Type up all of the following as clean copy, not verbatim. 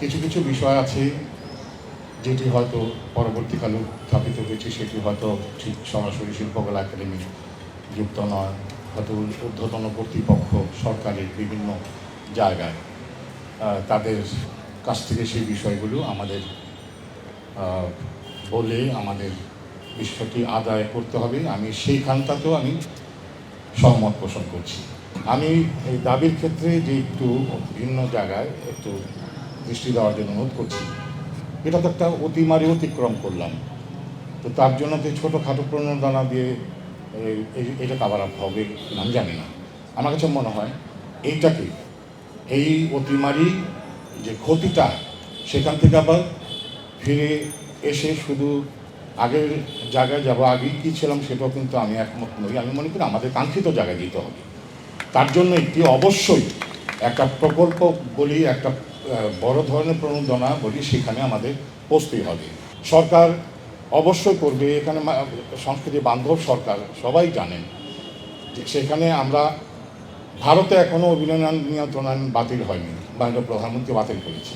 কিছু কিছু বিষয় আছে যেটি হয়তো পরবর্তীকালে উত্থাপিত হয়েছে, সেটি হয়তো ঠিক সরাসরি শিল্পকলা একাডেমি যুক্ত নয়, হয়তো ঊর্ধ্বতন কর্তৃপক্ষ সরকারের বিভিন্ন জায়গায় তাদের কাছ থেকে সেই বিষয়গুলো আমাদের বলে আমাদের বিষয়টি আদায় করতে হবে। আমি সেইখানটাতেও আমি সহমত পোষণ করছি। আমি এই দাবির ক্ষেত্রে যে একটু ভিন্ন জায়গায় একটু দৃষ্টি দেওয়ার জন্য অনুরোধ করছি। এটা তো একটা অতিক্রম করলাম, তো তার জন্য তো ছোটোখাটো প্রণোদনা দিয়ে এটা কাভার আপ হবে আমি জানি না। আমার কাছে মনে হয় এইটাকে এই অতিমারি যে ক্ষতিটা সেখান থেকে আবার ফিরে এসে শুধু আগের জায়গায় যাবো, আগেই কী ছিলাম সেটাও কিন্তু আমি একমত নই। আমি মনে করি আমাদের কাঙ্ক্ষিত জায়গায় যেতে হবে। তার জন্য একটি অবশ্যই একটা প্রকল্প বলি, একটা বড় ধরনের প্রণোদনা বলি, সেখানে আমাদের পৌঁছতেই হবে। সরকার অবশ্যই করবে, এখানে সংস্কৃতি বান্ধব সরকার, সবাই জানেন যে সেখানে আমরা ভারতে এখনও অভিনন্দন নিয়ন্ত্রণ আইন বাতিল হয়নি, মাননীয় প্রধানমন্ত্রী বাতিল করেছে।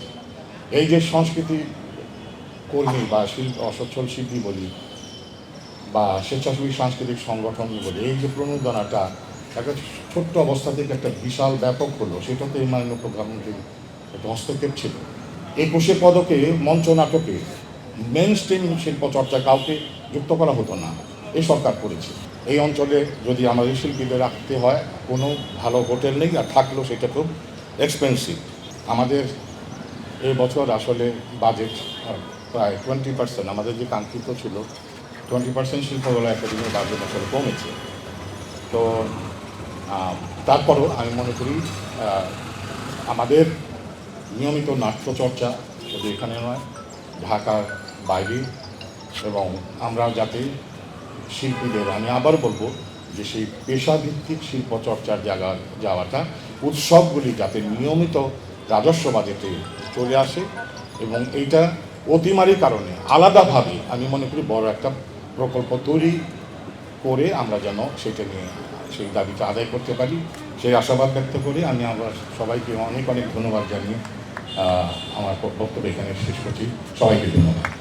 এই যে সংস্কৃতি কর্মী বা অসচ্ছল শিল্পী বলি বা স্বেচ্ছাসেবী সাংস্কৃতিক সংগঠন বলি, এই যে প্রণোদনাটা একটা ছোট্ট অবস্থা থেকে একটা বিশাল ব্যাপক হলো, সেটাতে এই মাননীয় প্রধানমন্ত্রীর একটা হস্তক্ষেপ ছিল। 21 পদকে মঞ্চ নাটকে মেন স্ট্রিম শিল্প চর্চা কাউকে যুক্ত করা হতো না, এই সরকার করেছে। এই অঞ্চলে যদি আমাদের শিল্পীদের রাখতে হয়, কোনো ভালো হোটেল নেই, আর থাকলেও সেটা খুব এক্সপেন্সিভ। আমাদের এই বছর আসলে বাজেট প্রায় 20%, আমাদের যে কাঙ্ক্ষিত ছিল 20% শিল্পকলা একাডেমির বাজেট আসলে কমেছে। তো তারপরও আমি মনে করি আমাদের নিয়মিত নাট্যচর্চা শুধু এখানে নয়, ঢাকার বাইরে, এবং আমরা যাতে শিল্পীদের, আমি আবার বলবো যে সেই পেশাভিত্তিক শিল্পচর্চার জায়গা যাওয়াটা, উৎসবগুলি যাতে নিয়মিত রাজস্ব বাজেটে চলে আসে, এবং এইটা অতিমারির কারণে আলাদাভাবে আমি মনে করি বড় একটা প্রকল্প তৈরি করে আমরা যেন সেটা নিয়ে সেই দাবিটা আদায় করতে পারি, সেই আশাবাদ ব্যক্ত করে আমি আবার সবাইকে অনেক অনেক ধন্যবাদ জানিয়ে আমার বক্তব্য এখানে শেষ করছি। সবাইকে ধন্যবাদ।